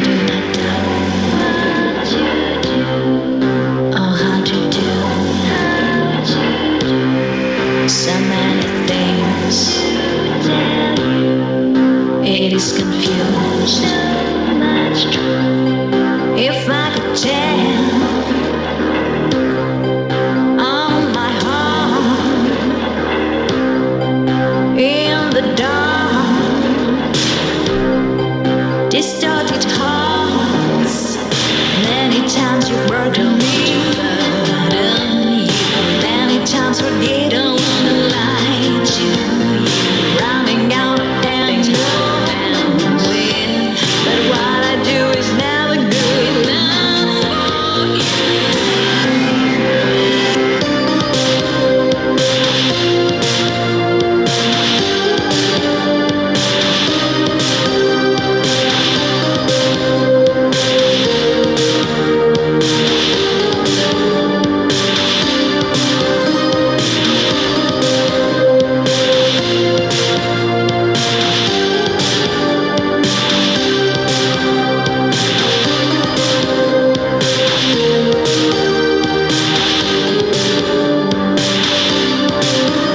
do not know how to do so many things. It is confused. If I could tell on my heart in the dark, distorted hearts. Many times you've broken me, many times forget I wanna lie to you, running out of things no and win. But what I do is never good enough for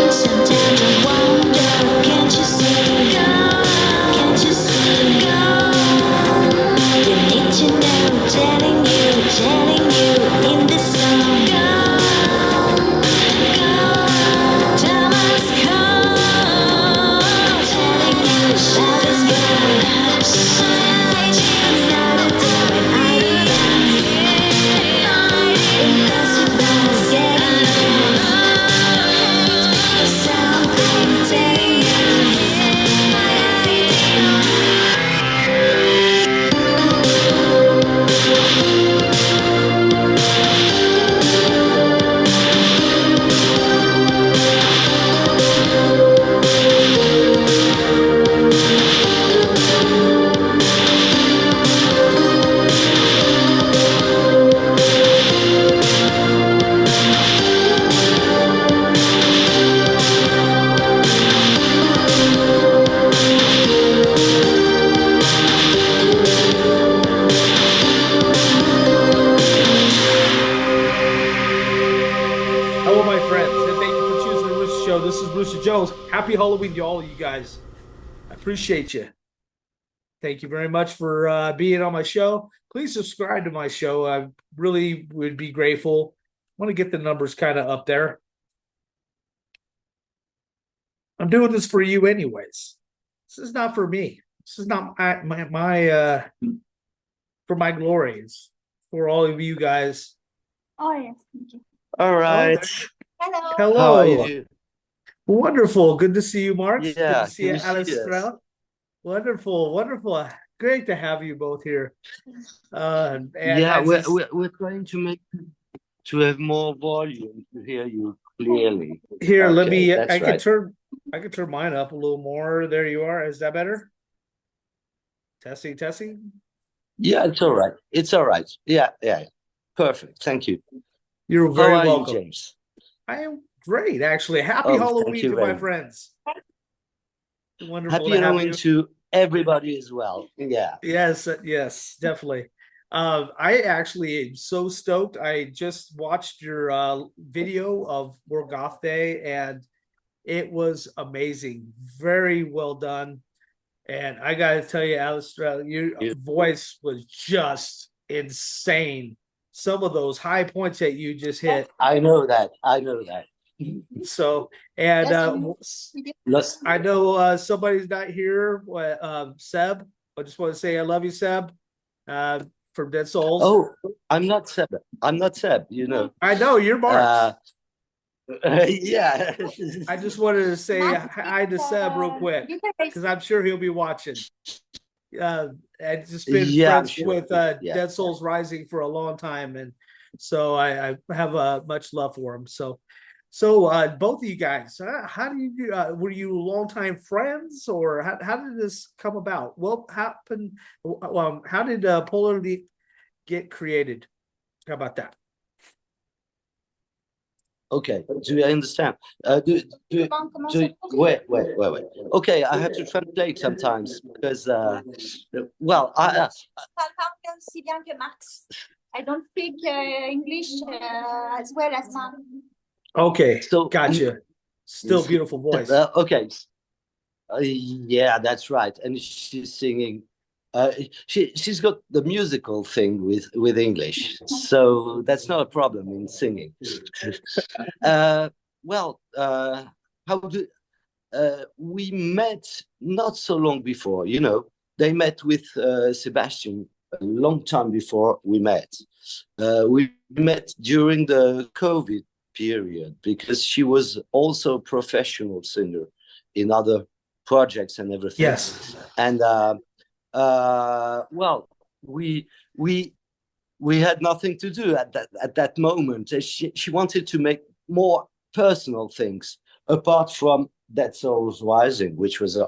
Sometimes I wonder, can't you see? Can't you see? You need to know, telling you in the song. Time has come, telling you love is gone. Started doing impossible, getting something saying. Hello, my friends, and thank you for choosing the Rooster Show. This is Rooster Jones. Happy Halloween to all of you guys. I appreciate you. Thank you very much for being on my show. Please subscribe to my show. I really would be grateful. I want to get the numbers kind of up there. I'm doing this for you anyways. This is not for me. This is not my for my glory. It's for all of you guys. Oh, yes. Thank you. All right. Hello. How are Hello. you? Wonderful. Good to see you, Marx. Good Yeah, to see you, can you see us? Alastrelle. Wonderful, wonderful. Great to have you both here. And Yeah, as we're, is- we're we're trying to have more volume to hear you clearly. here, let Okay, me that's I right. can turn mine up a little more. There you are. Is that better? Testing. Yeah, it's all right. It's all right. Yeah. Perfect. Thank you. You're How very are you, welcome. James? I am great, actually. Happy Oh, thank Halloween you to very my much. friends. Wonderful Happy to have Halloween you. to everybody as well. Yeah. Yes, definitely. I actually am so stoked. I just watched your video of World Goth Day, and it was amazing. Very well done. And I got to tell you, Alistair, your You- voice was just insane. Some of those high points that you just hit. I know that. I know that. So, and Let's, I know somebody's not here. Seb, I just want to say I love you, Seb, from Dead Souls. oh, I'm not Seb. I'm not Seb, you know. I know you're Marks. Yeah. I just wanted to say Marks, hi to Seb real quick you can raise- because I'm sure he'll be watching. I've just been Yeah, I'm friends sure. with Yeah. Dead Souls Rising for a long time, and so I have much love for him. So both of you guys, how do you were you longtime friends, or how did this come about? What happened? How did Polarlicht get created? How about that? Okay, do you understand? Comment ça se traduit? Wait. Okay, I have to translate sometimes because, well, Je parle pas anglais aussi bien que Marx. I don't speak English as well as Marx. Okay, So gotcha. Still beautiful voice. Okay, yeah, that's right. And she's singing. She's got the musical thing with English, so that's not a problem in singing. uh, well, how do we met not so long before? You know, they met with Sebastian a long time before we met. We met during the COVID period because she was also a professional singer in other projects and everything. Yes. And well, we we had nothing to do at that moment. She wanted to make more personal things apart from That Soul's Rising, which was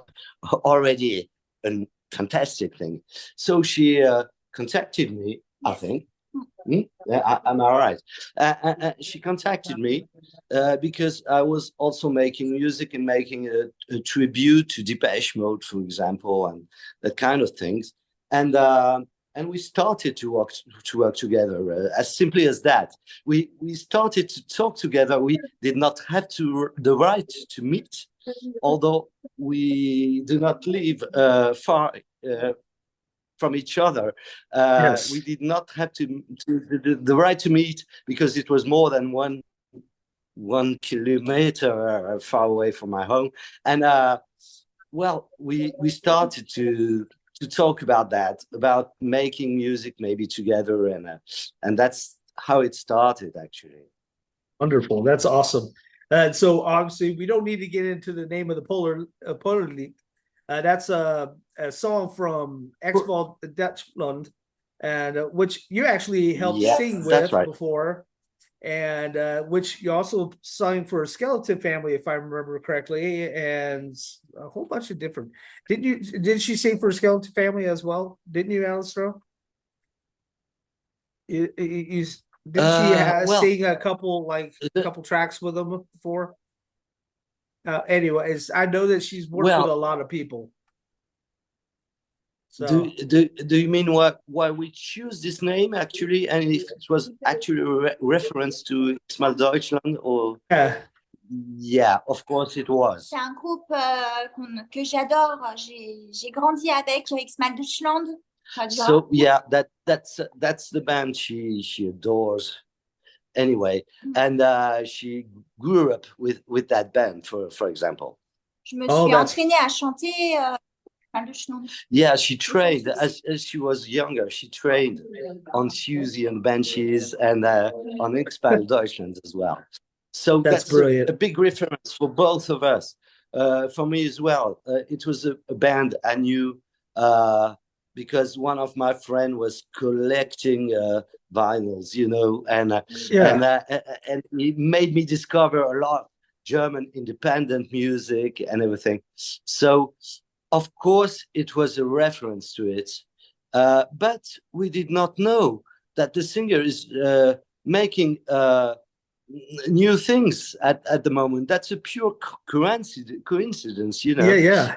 already a fantastic thing. So she contacted me, I think. Yeah, am I right? She contacted me because I was also making music and making a tribute to Depeche Mode, for example, and that kind of things. And we started to work together as simply as that. We started to talk together. We did not have the right to meet, although we do not live far from each other. Yes. We did not have the right to meet because it was more than 1 kilometer far away from my home. And well, we started to talk about that, about making music maybe together, and that's how it started actually. Wonderful. That's awesome. So obviously we don't need to get into the name of the Polarlicht. That's a song from Exval Dutchland, and which you actually helped Yes, sing that's with right. before, and which you also sang for Skeleton Family, if I remember correctly, and a whole bunch of different. Did she sing for Skeleton Family as well? Didn't you, Alastrelle? Did she Well, sing a couple tracks with them before? Anyways, I know that she's worked with a well, lot of people. do So do you mean why we choose this name actually, and if it was actually a reference to Ismail Deutschland or? yeah, Yeah, of course it was. C'est un groupe que j'adore. J'ai grandi avec X-Mal Deutschland. So yeah, that's the band she adores. Anyway, and she grew up with that band, for example. Je me Oh, suis that's- entraînée à chanter X-Mal Deutschland. Yeah, she trained as she was younger. She trained on Susie and Benches and on Expal Deutschland as well. So That's that's brilliant. a big reference for both of us. For me as well, it was a band I knew because one of my friends was collecting vinyls, you know, and it made me discover a lot of German independent music and everything. So, of course, it was a reference to it, but we did not know that the singer is making new things at the moment. That's a pure coincidence, you know. Yeah.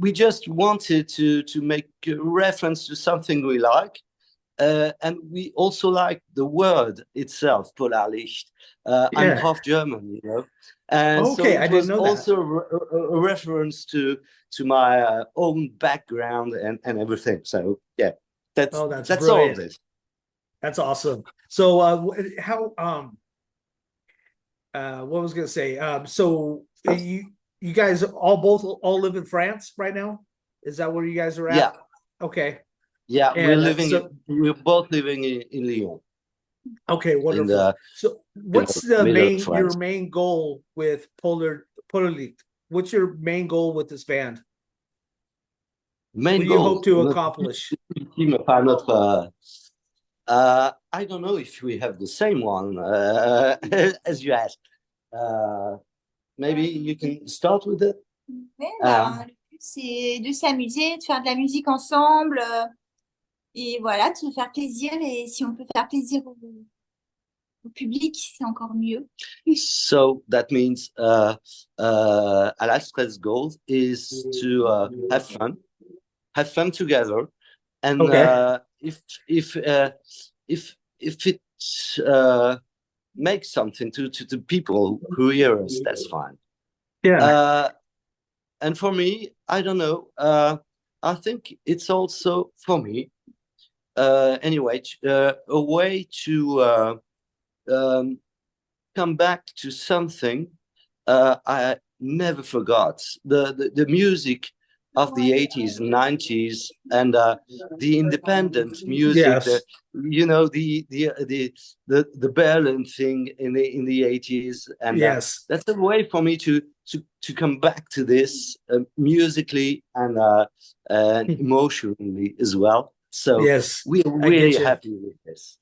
We just wanted to make a reference to something we like, and we also like the word itself, Polarlicht. I'm half German, you know, and so Okay, I it didn't was know that. also a reference to my own background and everything. So yeah, that's all brilliant. of it. That's awesome. So how what was I gonna say? So you guys all live in France right now? Is that where you guys are at? Yeah. Okay. Yeah, And, we're both living in Lyon. Okay, wonderful. So what's your main goal with Polarlicht? What's your main goal with this band? Main what do goal, you hope to accomplish? I don't know if we have the same one as you asked. Maybe you can start with it. Ouais, le but, c'est de s'amuser, de faire de la musique ensemble et voilà, de se faire plaisir. Et si on peut faire plaisir au public, c'est encore mieux. So that means Alastrelle's goal is to have fun together, and Okay. if it makes something to the people who hear us, that's fine. Yeah. And for me, I don't know. I think it's also for me anyway a way to come back to something I never forgot. The music of the 80s and 90s, and the independent music, Yes. the Berlin thing in the 80s, and Yes. that's a way for me to come back to this musically and emotionally as well. So Yes. we're I really get you. happy with this.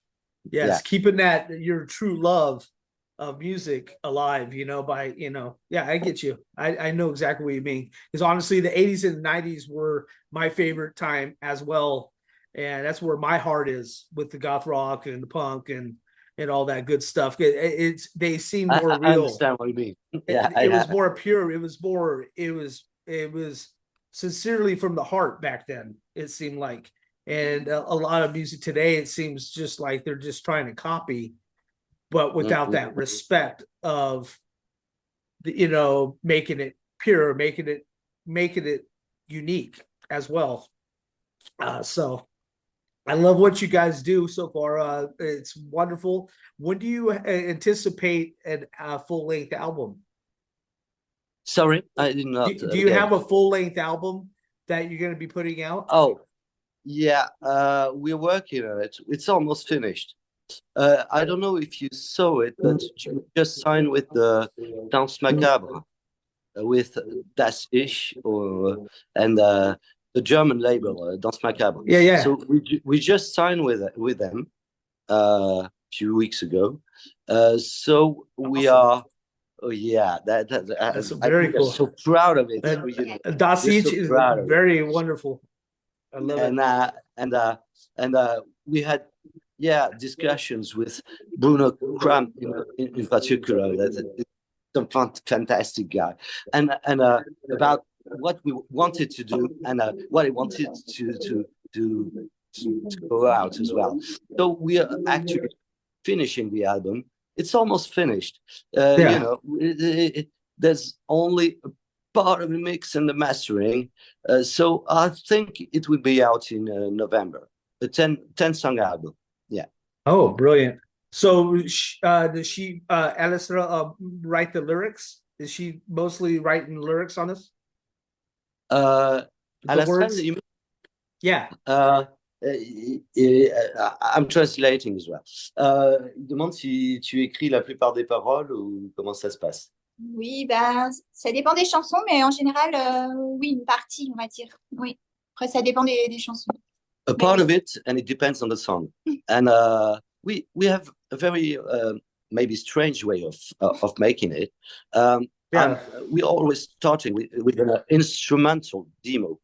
Yes, Yeah. keeping that your true love of music alive, by yeah, I get you. I know exactly what you mean. Because honestly, the 80s and 90s were my favorite time as well. And that's where my heart is with the goth rock and the punk and all that good stuff. They seem more I real. understand what you mean. Yeah, It was more pure. It was sincerely from the heart back then, it seemed like. And a lot of music today, it seems just like they're just trying to copy, but without that respect of making it pure, making it unique as well. So I love what you guys do so far. It's wonderful. When do you anticipate a full length album? Sorry, I did not Do you get have it. a full length album that you're going to be putting out? Oh, yeah, we're working on it. It's almost finished. I don't know if you saw it, but you just signed with the Danse Macabre, with Das Ich, and the German label, Danse Macabre. Yeah, yeah. So we just signed with them a few weeks ago. So we Awesome. are. Oh yeah, That's very we are cool. so proud of it. Das We're Ich so is proud of it. very wonderful. I love it. And we had discussions with Bruno Kram in particular. That's a fantastic guy, and about what we wanted to do and what he wanted to go out as well. So we are actually finishing the album. It's almost finished. Yeah. There's only a part of the mix and the mastering. So I think it will be out in November. A 10 song album. Yeah. Oh, brilliant. So does she Alastrelle write the lyrics? Is she mostly writing lyrics on this? The Alastrelle, words? you mean? Yeah. I'm translating as well. Il demande si tu écris la plupart des paroles ou comment ça se passe. Oui, ben, ça dépend des chansons, mais en général, oui, une partie, on va dire. Oui. Après, ça dépend des chansons. A part of it, and it depends on the song. And we have a very maybe strange way of making it. We always starting with an instrumental demo,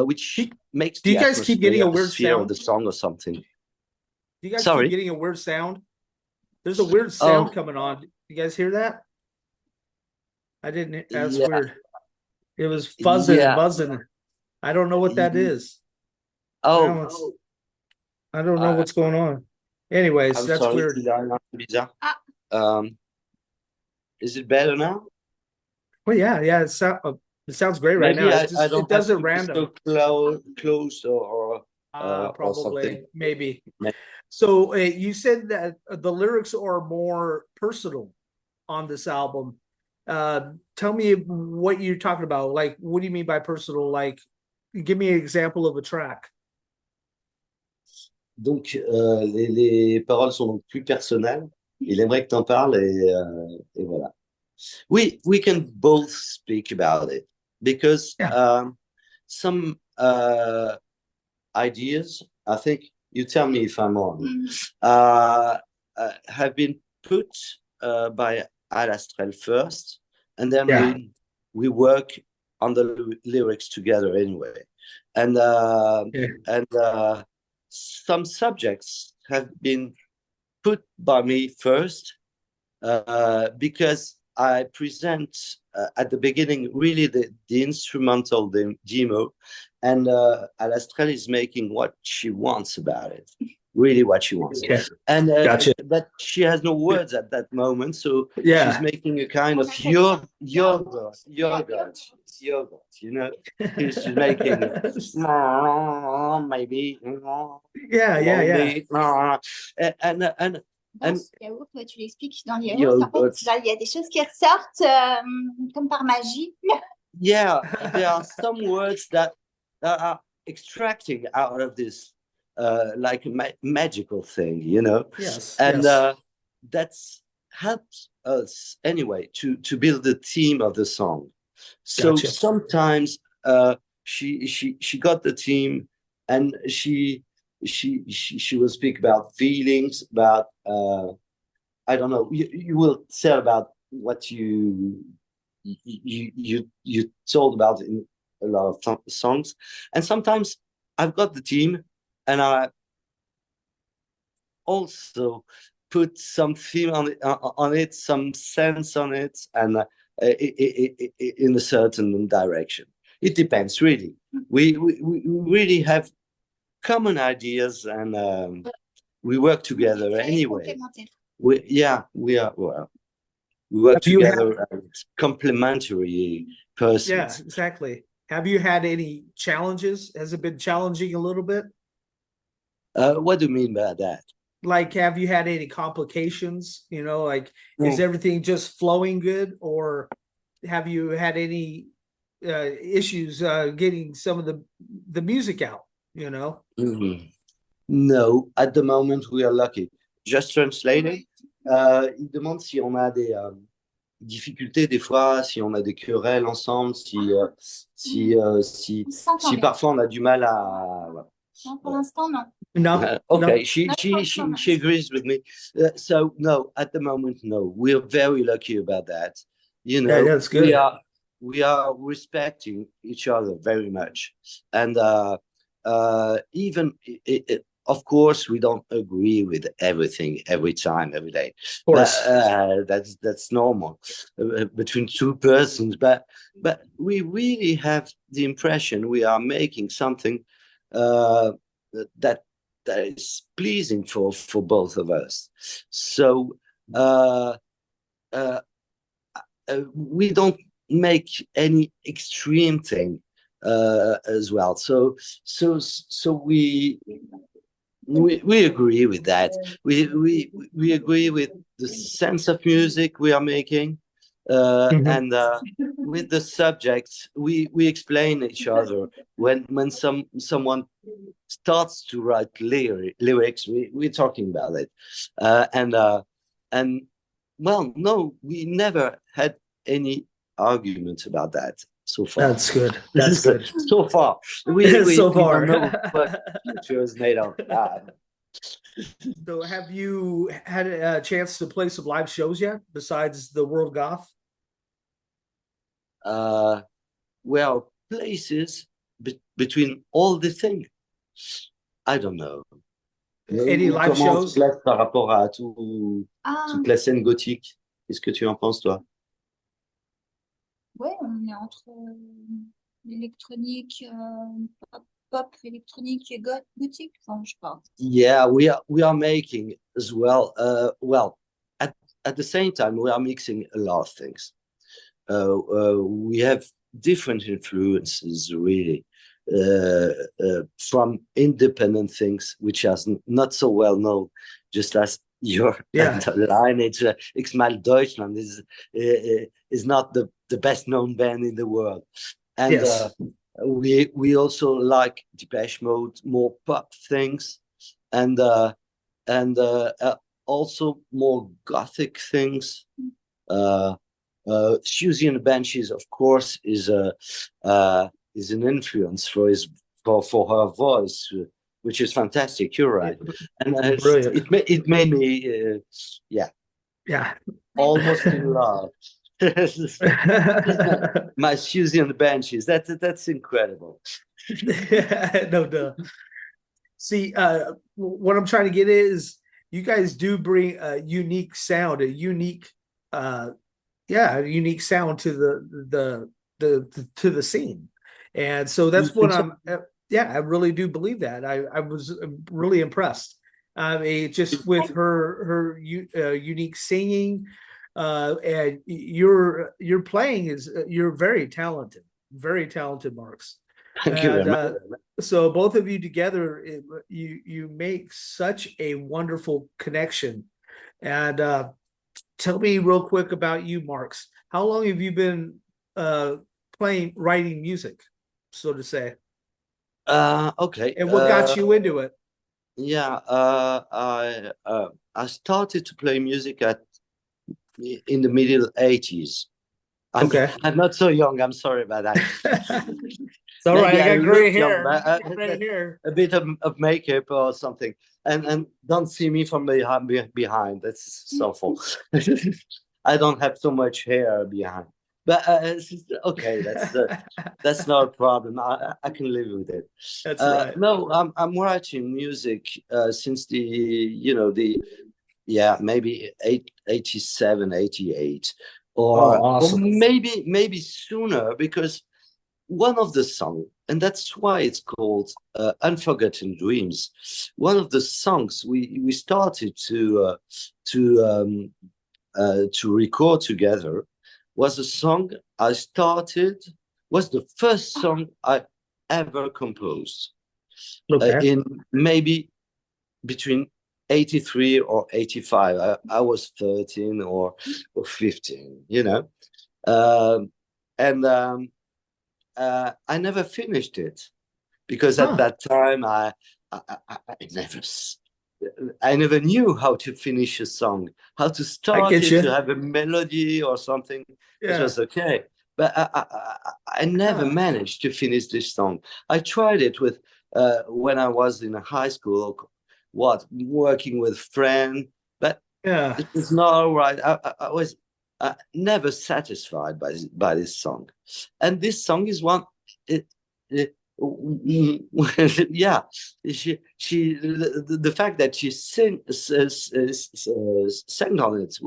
which makes Do you guys keep getting a weird atmosphere of sound? the song or something. Do you guys Sorry? keep getting a weird sound? There's a weird sound coming on. You guys hear that? I didn't. That's Yeah. weird. It was fuzzing and Yeah. buzzing. I don't know what that is. Oh, I don't know what's going on. Anyways, I'm that's sorry. weird. Il y a un peu bizarre. Is it better now? Well, yeah. It sounds great right Maybe now. I don't It does have it to be random. so close or Probably, something. maybe. Maybe. So you said that the lyrics are more personal on this album. Tell me what you're talking about. Like, what do you mean by personal? Like, give me an example of a track. Donc, les paroles sont donc plus personnelles. Il aimerait que tu en parles et voilà. We can both speak about it because some ideas, I think, you tell me if I'm wrong, have been put by Alastrelle first, and then we work on the lyrics together anyway. And some subjects have been put by me first because I present at the beginning really the instrumental demo, and Alastrelle is making what she wants about it, really what she wants. Okay. And Gotcha. but she has no words at that moment, so Yeah. she's making a kind of yogurt, you know. She's making maybe Yeah. and Dans ce yaourt, ouais, tu l'expliques dans le yaourt. Yaourt. En fait, il y a des choses qui ressortent comme par magie. yeah, there are some words that are extracting out of this like magical thing, you know. Yes. And yes. that's helped us anyway to build the theme of the song. So Gotcha. sometimes she got the theme, and she will speak about feelings, about I don't know, you will tell about what you told about in a lot of songs. And sometimes I've got the theme, and I also put some theme on it, some sense on it, and in a certain direction. It depends, really. We really have common ideas, and we work together anyway. We are well. We work together as complementary persons. Yeah, exactly. Have you had any challenges? Has it been challenging a little bit? What do you mean by that? Like, have you had any complications? You know, like, is everything just flowing good, or have you had any issues getting some of the music out? You know? Mm-hmm. No, at the moment we are lucky. Just translating. Il demande si on a des difficultés des fois, si on a des querelles ensemble, si parfois on a du mal à. Non, pour l'instant, non. No. Okay, no. she agrees with me. So no, at the moment, no. We're very lucky about that. You know, Yeah, that's good. We are respecting each other very much, and even of course, we don't agree with everything every time, every day. Of course. That's normal between two persons. But we really have the impression we are making something that is pleasing for both of us. So we don't make any extreme thing as well. So we agree with that. We agree with the sense of music we are making, and with the subject we explain each other. When someone starts to write lyrics, we're talking about it, and well, no, we never had any argument about that so far. That's good. That's good. So far, we don't know what the future is made of. So, have you had a chance to play some live shows yet, besides the World Goth? Well, places between all the things, I don't know. Any live Comment shows? tu places par rapport à toute la scène gothique? Qu'est-ce que tu en penses, toi? Ouais, on est entre l'électronique, pop, électronique et gothique, enfin, je pense. Yeah, we are making as well. Well, at the same time, we are mixing a lot of things. We have different influences, really, from independent things, which are not so well known, just as your line. It's mal Deutschland is not the best known band in the world, and we also like Depeche Mode, more pop things, and also more gothic things. Susie and the Banshees, of course, is an influence for her voice, which is fantastic. You're right, and it made me almost in love. My Susie and the Banshees. That's incredible. No. See, what I'm trying to get is, you guys do bring a unique sound, a unique sound to to the scene. And so You that's what think so? I really do believe that. I was really impressed. I mean, just with her unique singing, and your playing is you're very talented, Marx. Thank you very And much. so both of you together, you make such a wonderful connection. And tell me real quick about you, Marx. How long have you been writing music, so to say? Okay. And what got you into it? Yeah, I started to play music in the middle 80s. Okay. I'm not so young. I'm sorry about that. It's all right. Maybe I I got gray look young, hair. but Gray hair. a bit of makeup or something, and don't see me from behind. That's awful. I don't have so much hair behind, but okay. That's not a problem. I can live with it. That's right. No, I'm writing music since maybe 87, 88, Oh, or awesome. maybe sooner, because one of the songs, and that's why it's called Unforgotten Dreams. One of the songs we started to record together was a song was the first song I ever composed Okay. in maybe between 83 or 85. I was 13 or 15, and I never finished it, because at that time I never knew how to finish a song, how to start it, to have a melody or something. It was okay, but I never managed to finish this song. I tried it with when I was in high school, working with friends, but it was not all right. I was never satisfied by this song, and this song is one. Yeah, the fact that she sang on it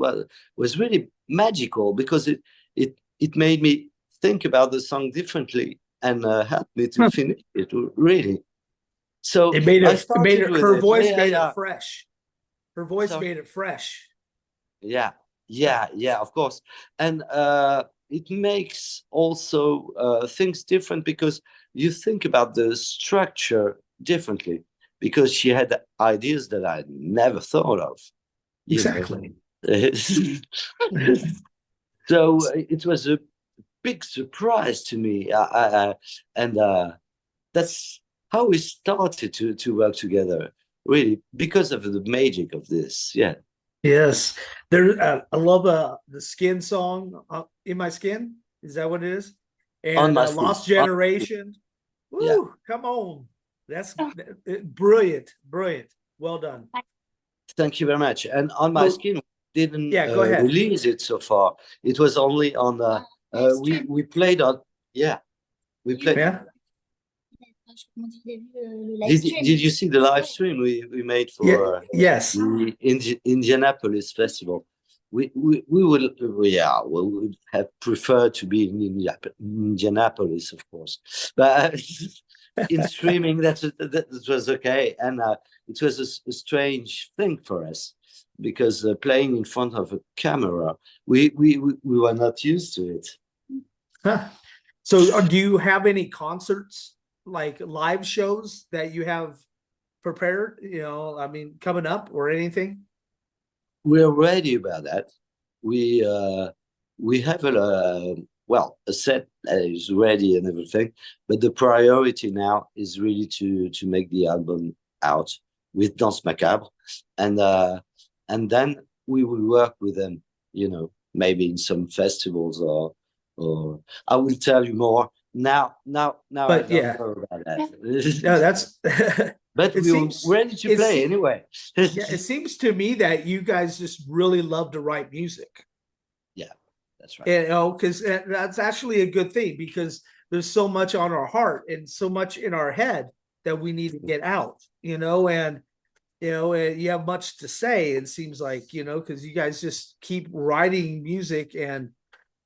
was really magical, because it made me think about the song differently, and helped me to finish it, really. So it made I it started with her it. voice made it fresh. Her voice Sorry? made it fresh. Yeah, of course. And it makes also things different, because you think about the structure differently, because she had ideas that I never thought of. Exactly. So it was a big surprise to me. And that's how we started to work together, really, because of the magic of this. Yeah. Yes, there. I love the Skin song, "In My Skin." Is that what it is? On And my skin. "Lost Generation." Woo! Yeah. Come on, that's brilliant, brilliant. Well done. Thank you very much. And On My Skin, we didn't go ahead. release it so far. It was only on we played on. Yeah, we played. Yeah. Did you see the live stream we made for Yes. the Indianapolis festival? We would we would have preferred to be in Indianapolis, of course, but in streaming that was okay, and it was a strange thing for us, because playing in front of a camera, we were not used to it. Huh. So, do you have any concerts, like live shows, that you have prepared? I mean, coming up or anything? We're ready about that. We have a set that is ready and everything, but the priority now is really to make the album out with Danse Macabre, and then we will work with them, maybe in some festivals, or I will tell you more now. But I don't know about that. No, that's but we're ready to play anyway. It seems to me that you guys just really love to write music. Yeah, that's right. Because that's actually a good thing, because there's so much on our heart and so much in our head that we need to get out, and you know, and you have much to say, it seems like, you know, because you guys just keep writing music and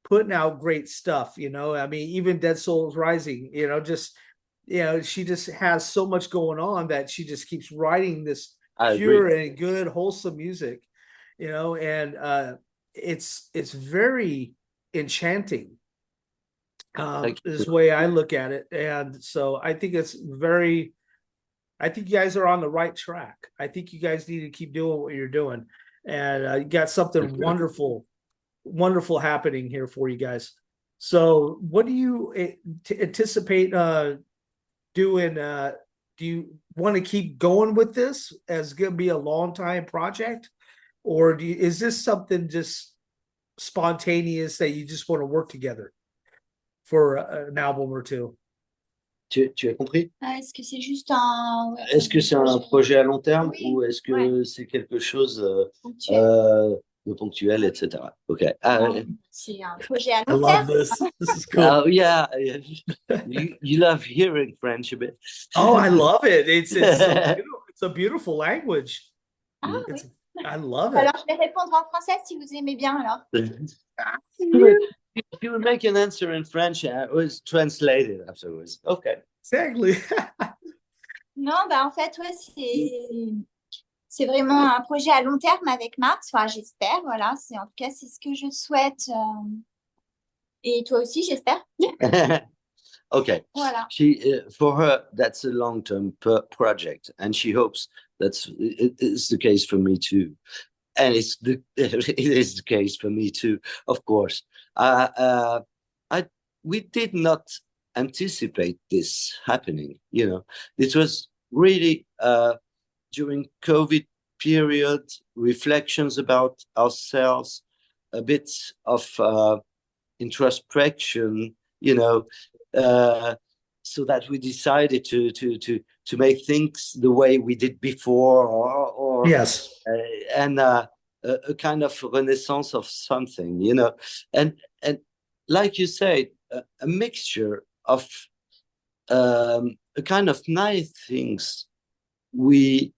putting out great stuff, you know. I mean, even Dead Souls Rising, you know, just, you know, she just has so much going on that she just keeps writing this I agree. pure and good, wholesome music, you know, and it's very enchanting. Thank Is you. the way I look at it. And so I think it's very, I think you guys are on the right track. I think you guys need to keep doing what you're doing. And you got something Thank you. wonderful, wonderful happening here for you guys. So what do you anticipate doing? Do you want to keep going with this as going to be a long time project? Or is this something just spontaneous that you just want to work together for an album or two? Tu as compris? Est-ce que c'est juste un... ouais, Est-ce que c'est un projet à long terme Oui, ou est-ce que ouais. c'est quelque chose Ponctuel. de ponctuel, etc. Ok. Ah, C'est un projet à I long love terme. this. This is cool. yeah, yeah. You love hearing French a bit. Oh, I love it. It's so beautiful. It's a beautiful language. Ah It's, oui. I love it. Alors, je vais répondre en français si vous aimez bien, alors. If you would make an answer in French, it was translated afterwards. Okay. Exactly. Non, bah en fait, ouais, c'est vraiment un projet à long terme avec Marx. Enfin, j'espère, voilà. En tout cas, c'est ce que je souhaite. Et toi aussi, j'espère. Okay. Voilà. For her, that's a long-term project, and she hopes it's the case for me too, and it is the case for me too, of course. We did not anticipate this happening. You know, it was really during COVID period, reflections about ourselves, a bit of introspection, you know, so that we decided to make things the way we did before, or Yes. And a kind of renaissance of something, you know, and like you said, a mixture of a kind of nice things we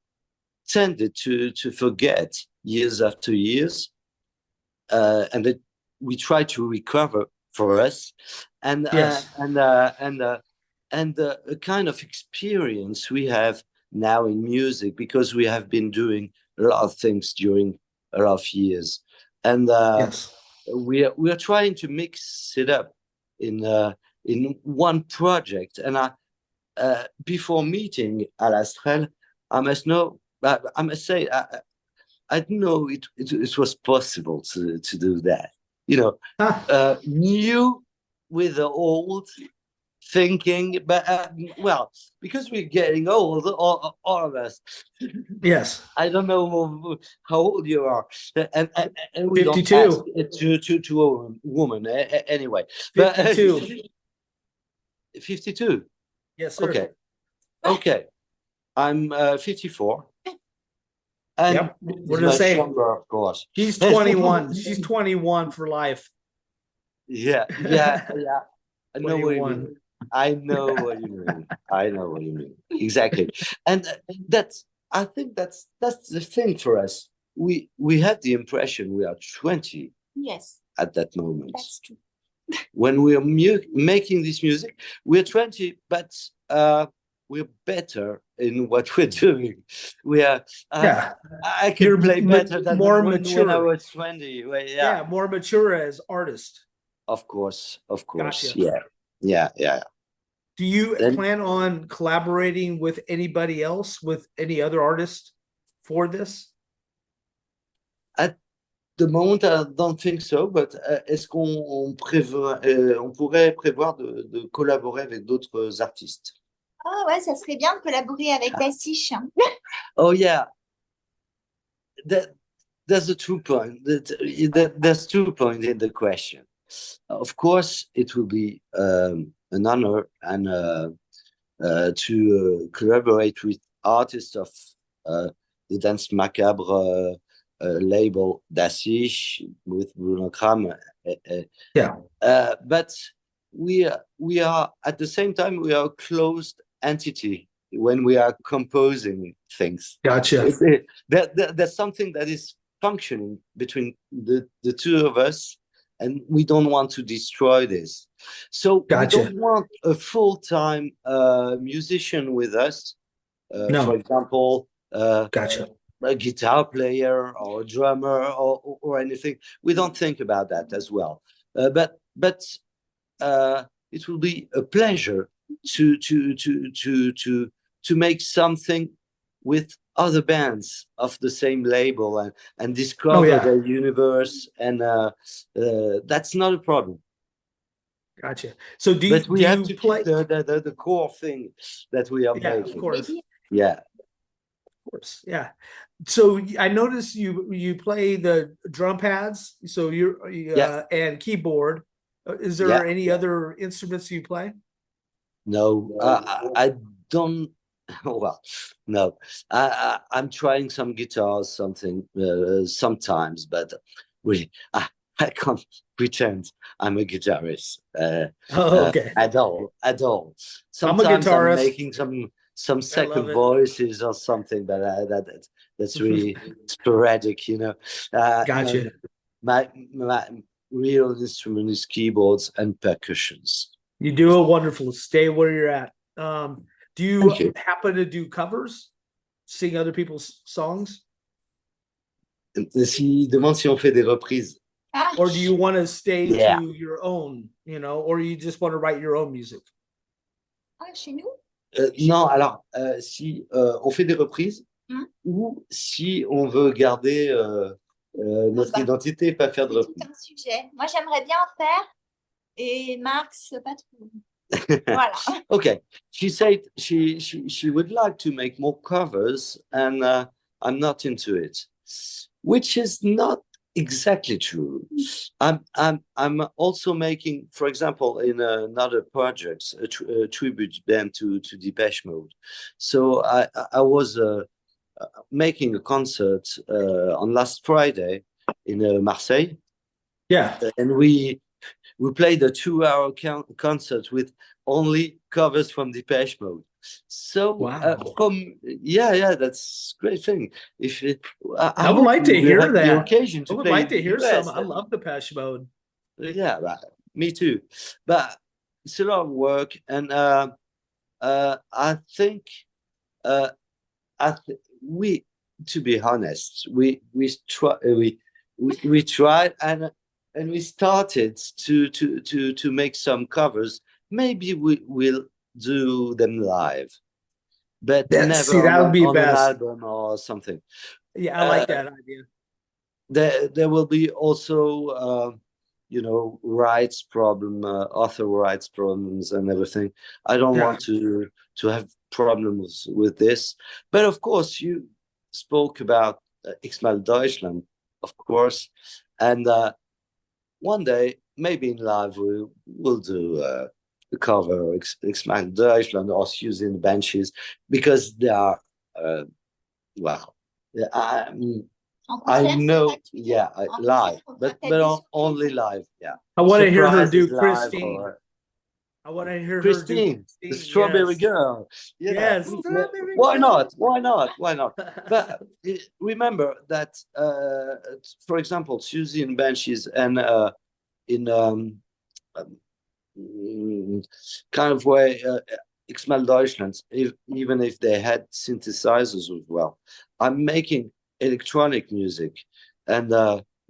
tended to forget years after years, and that we try to recover for us, and Yes. and a kind of experience we have now in music, because we have been doing a lot of things during a lot of years, and Yes. we are trying to mix it up in one project. And before meeting Alastrelle, I must say I didn't know it was possible to do that. You know, new with the old thinking, but well, because we're getting old, all of us. Yes. I don't know how old you are, and we 52. don't ask to a woman anyway. 52. 52. Yes, sir. Okay. Okay. I'm 54. And Yep. We're the much same. younger, of course. She's 21. She's 21 for life. Yeah. I know what you 21. mean. I know what you mean. I know what you mean. Exactly. And I think that's the thing for us. We had the impression we are 20 Yes, at that moment. that's true. When we are making this music, we're 20, but we're better in what we're doing. We are. Yeah. I can You're play better than more when I mature. was 20. Well, Yeah, more mature as artist. Of course. Gotcha. Yeah. Do you Then- plan on collaborating with anybody else, with any other artists for this? At the moment, I don't think so, but est-ce qu'on on pourrait prévoir de collaborer avec d'autres artistes? Ah ouais, ça serait bien de collaborer avec Bassiche. Oh yeah, there's a true point. There's 2 points in the question. Of course, it will be an honor and to collaborate with artists of the Dance Macabre label Dacish with Bruno Kram. Yeah. But we are at the same time, we are a closed entity when we are composing things. Gotcha. There's something that is functioning between the two of us, and we don't want to destroy this. So Gotcha. we don't want a full-time musician with us. No. For example, Gotcha. a guitar player or a drummer or anything. We don't think about that as well. But it will be a pleasure to make something with other bands of the same label and discover their universe, and that's not a problem. Gotcha. So but we have to play keep the core thing that we are making. Of course. Yeah. Of course. Yeah. So I noticed you play the drum pads, so and keyboard. Is there any other instruments you play? No, I don't. Well, no. I'm trying some guitars, something sometimes, but really, I can't pretend I'm a guitarist. Okay. At all. I'm Sometimes a guitarist. I'm making some second voices or something, but that's really sporadic, you know. Gotcha. My real instrument is keyboards and percussions. You do it wonderful. Stay where you're at. Do you happen to do covers? Sing other people's songs? S'il demande si on fait des reprises. Or do you want to stay to your own, or you just want to write your own music? Chez nous? Non, alors, si on fait des reprises, ou si on veut garder notre identité et pas faire de reprises. C'est un sujet. Moi, j'aimerais bien en faire, et Marx, pas trop. Voilà. Okay. She said she would like to make more covers, and I'm not into it, which is not exactly true. I'm also making, for example, in another project, a tribute band to Depeche Mode. So I was making a concert on last Friday in Marseille. Yeah, and we played a 2-hour concert with only covers from Depeche Mode. So that's a great thing. I would like to hear that. The occasion to I would play like to hear US, some. I love Depeche Mode. Yeah, me too. But it's a lot of work, and I think we, to be honest, we tried and we started to make some covers. Maybe we'll do them live, but never that would be on best. an album or something. Yeah, I like that idea. There will be also rights problem, author rights problems and everything. I don't want to have problems with this, but of course you spoke about X-Mal Deutschland, of course, and one day maybe in live we'll do a cover X-Mal Deutschland or Susan Banshees, because they are I know, live, but only live. Yeah, I want to hear her do Surprises Christine. live, I want to hear Christine, her do the Strawberry Girl. Yes, Strawberry Why Girl. not? But remember that, for example, Susie and Banshees and in kind of way, X-Mal Deutschland, even if they had synthesizers as well, I'm making electronic music, and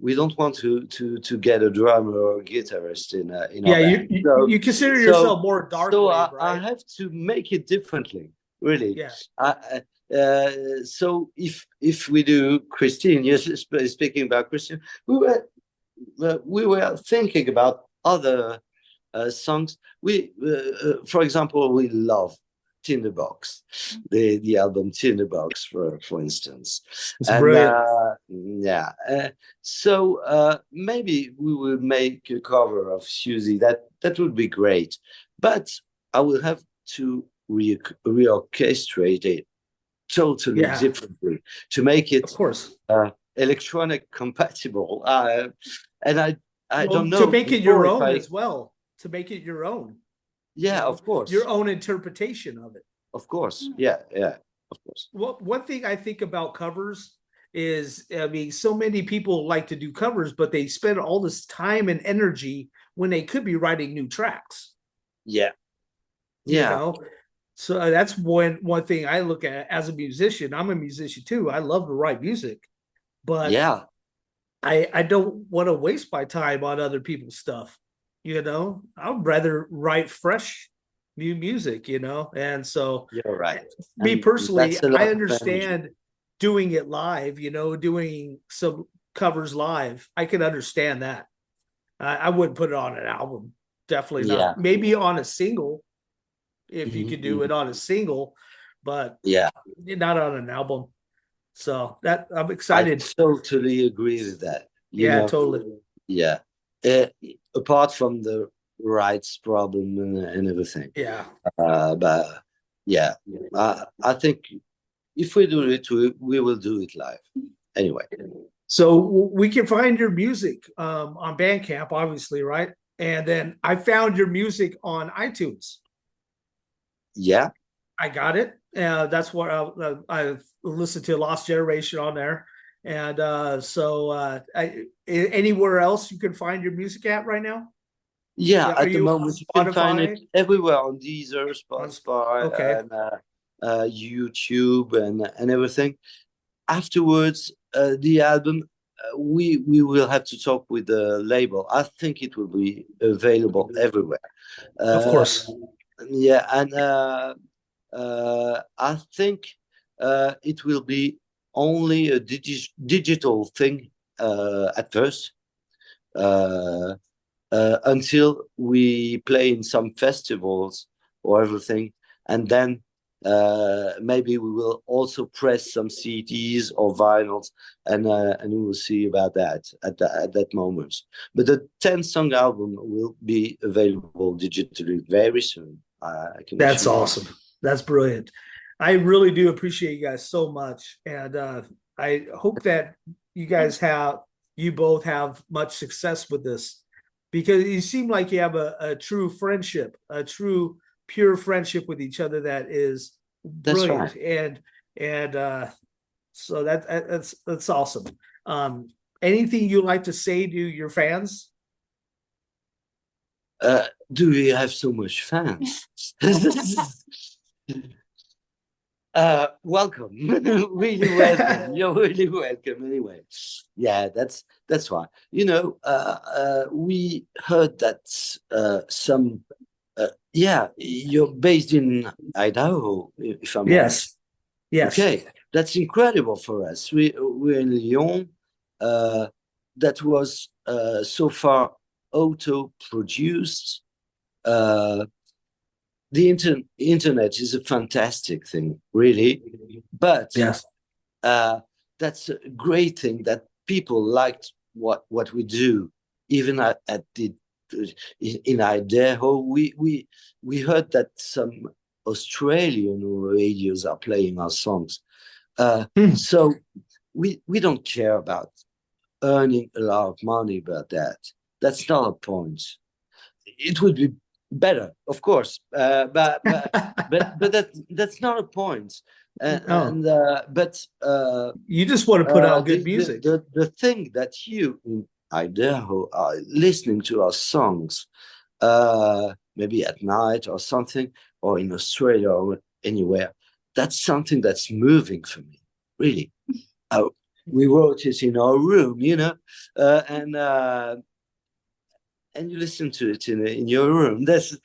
we don't want to get a drummer or a guitarist in our band. You consider yourself more dark wave, right? I have to make it differently, really. So if we do Christine, you're speaking about Christine, we were thinking about other songs. For example, we love Tinderbox, the album Tinderbox, for instance. It's brilliant. So maybe we will make a cover of Susie. That would be great, but I will have to reorchestrate it totally differently to make it, of course, electronic compatible. And I don't know, to make it your own as well. To make it your own. Yeah, of course. Your own interpretation of it. of course. Yeah, of course. Well, one thing I think about covers is, I mean, so many people like to do covers, but they spend all this time and energy when they could be writing new tracks. Yeah, You yeah, know, so that's one thing I look at as a musician. I'm a musician too. I love to write music, but yeah, I don't want to waste my time on other people's stuff. You know, I'd rather write fresh new music, you know. And so you're right. me And personally, that's a I lot of energy. understand doing it live, you know, doing some covers live. I can understand that. I wouldn't put it on an album. Definitely Yeah. not. Maybe on a single, if you could do Mhm. it on a single, but Yeah, not on an album. So that I'm I excited. totally agree with that. You Yeah, know, totally. yeah. Uh, Apart from the rights problem and everything, Yeah. but yeah, I think if we do it, we will do it live. Anyway, So we can find your music on Bandcamp, obviously, right? And then I found your music on iTunes. yeah, I got it. That's what I listened to Lost Generation on there. And anywhere else you can find your music at right now? yeah. Yeah, are At the you on moment, you can find it Spotify? everywhere on Deezer, On, Spotify, okay. and YouTube and everything. Afterwards, the album, we will have to talk with the label. I think it will be available everywhere. Of Uh, course. yeah, and I think it will be only a digital thing at first, uh, until we play in some festivals or everything, and then maybe we will also press some CDs or vinyls, and we will see about that at that moment. But the 10-song album will be available digitally very soon. I can That's assure you. awesome. That's brilliant. I really do appreciate you guys so much. And I hope that you both have much success with this, because you seem like you have a true friendship, a true pure friendship with each other that is That's brilliant. right. And so that's awesome. Anything you like to say to your fans? Do we have so much fans? Welcome. Really welcome. You're really welcome anyway. Yeah, that's why. You know, we heard that some yeah, you're based in Idaho, if I'm right. Yes. Yes. Okay, that's incredible for us. We're in Lyon. Uh, that was so far auto produced. Uh, the internet is a fantastic thing, really, but Yes. that's a great thing that people liked what we do, even at the in Idaho. We heard that some Australian radios are playing our songs. Hmm. So we don't care about earning a lot of money about that. That's not a point. It would be better, of course, but that's not a point. No, But you just want to put out good music. the thing that you in Idaho are listening to our songs, maybe at night or something, or in Australia or anywhere, that's something that's moving for me, really. We wrote it in our room, you know, and you listen to it in your room. That's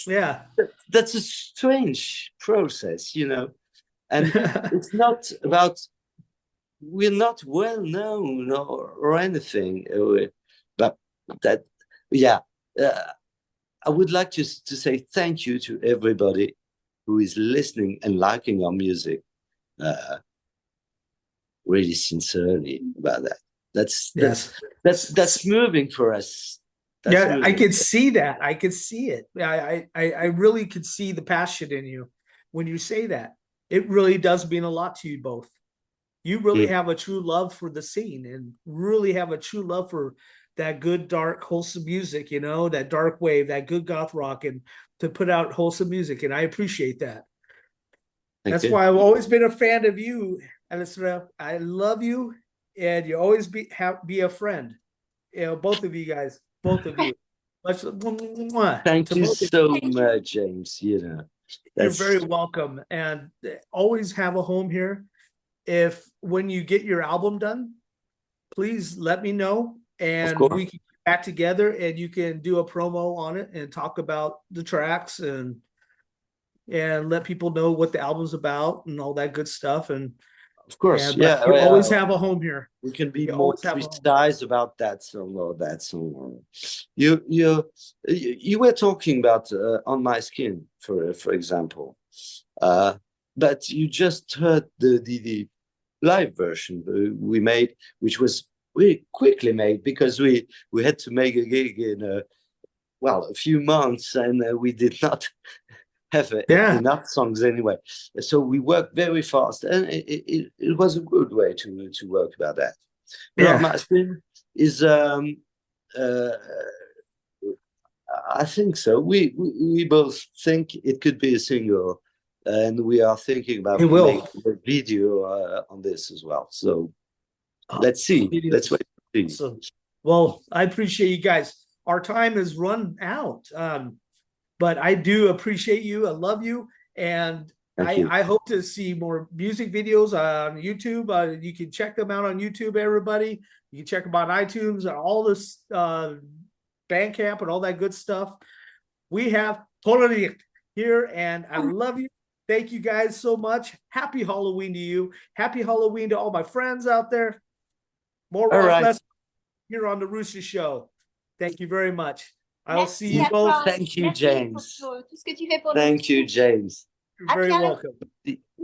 Yeah. that's a strange process, you know, and it's not about, we're not well known or anything, but that, yeah. I would like to say thank you to everybody who is listening and liking our music, really sincerely about that. Yes. That's moving for us. That's Yeah, I moving. could see that. I could see it. I really could see the passion in you when you say that. It really does mean a lot to you both. You really Mm. have a true love for the scene and really have a true love for that good, dark, wholesome music, you know, that dark wave, that good goth rock, and to put out wholesome music. And I appreciate that. That's you. why I've always been a fan of you, Alastrelle. I love you, and you always be a friend. You know, both of you guys, both of you. Much, Thank to you both of so Thank you. much, James. You know, You're that's very welcome, and always have a home here. If when you get your album done, please let me know, and course. we can get back together, and you can do a promo on it and talk about the tracks and let people know what the album's about and all that good stuff. And of course, but yeah. you always well, have a home here. we can be You more always have a home. precise about that song or that song. You were talking about On My Skin, for example, but you just heard the live version we made, which was really quickly made because we had to make a gig in a few months, and we did not have enough songs anyway. So we worked very fast, and it was a good way to work about that. Yeah. My spin is I think so. We both think it could be a single, and we are thinking about It will. making a video on this as well. So let's see. Let's wait. So, well, I appreciate you guys. Our time has run out, but I do appreciate you. I love you, and I hope to see more music videos on YouTube. You can check them out on YouTube, everybody. You can check them on iTunes and all this Bandcamp and all that good stuff. We have Polalicht here, and I love you. Thank you guys so much. Happy Halloween to you. Happy Halloween to all my friends out there. More rock less here on the Roosta Show. Thank you very much. I'll see you both. Thank you, James. Pour tout ce que tu fais pour Thank you, James. You're very welcome.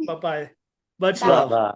Bye-bye. Much Bye. love. Bye.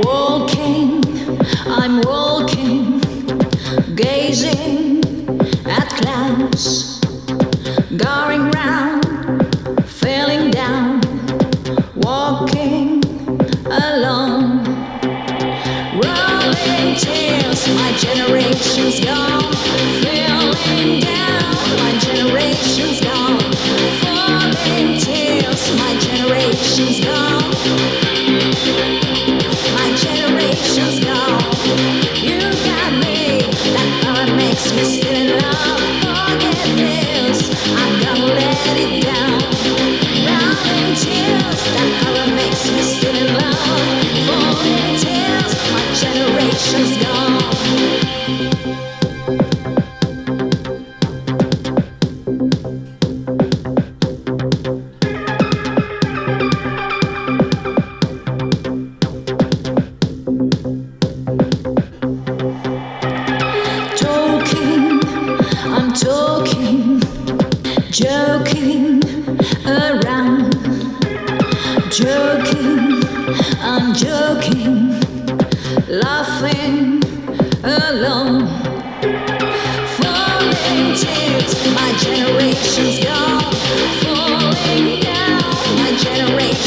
Walking, I'm walking, gazing at clouds, going round, falling down, walking alone, rolling tears, my generation's gone, falling down, my generation's gone, falling tears, my generation's gone. My generation's gone. You got me. That thought makes me still in love. Forget this. I'm gonna let it down. Rolling tears. That thought makes me still in love. Falling tears. My generation's gone. Talking, I'm talking, joking around, joking, I'm joking, laughing alone, falling tears, my generation's gone, falling down, my generation.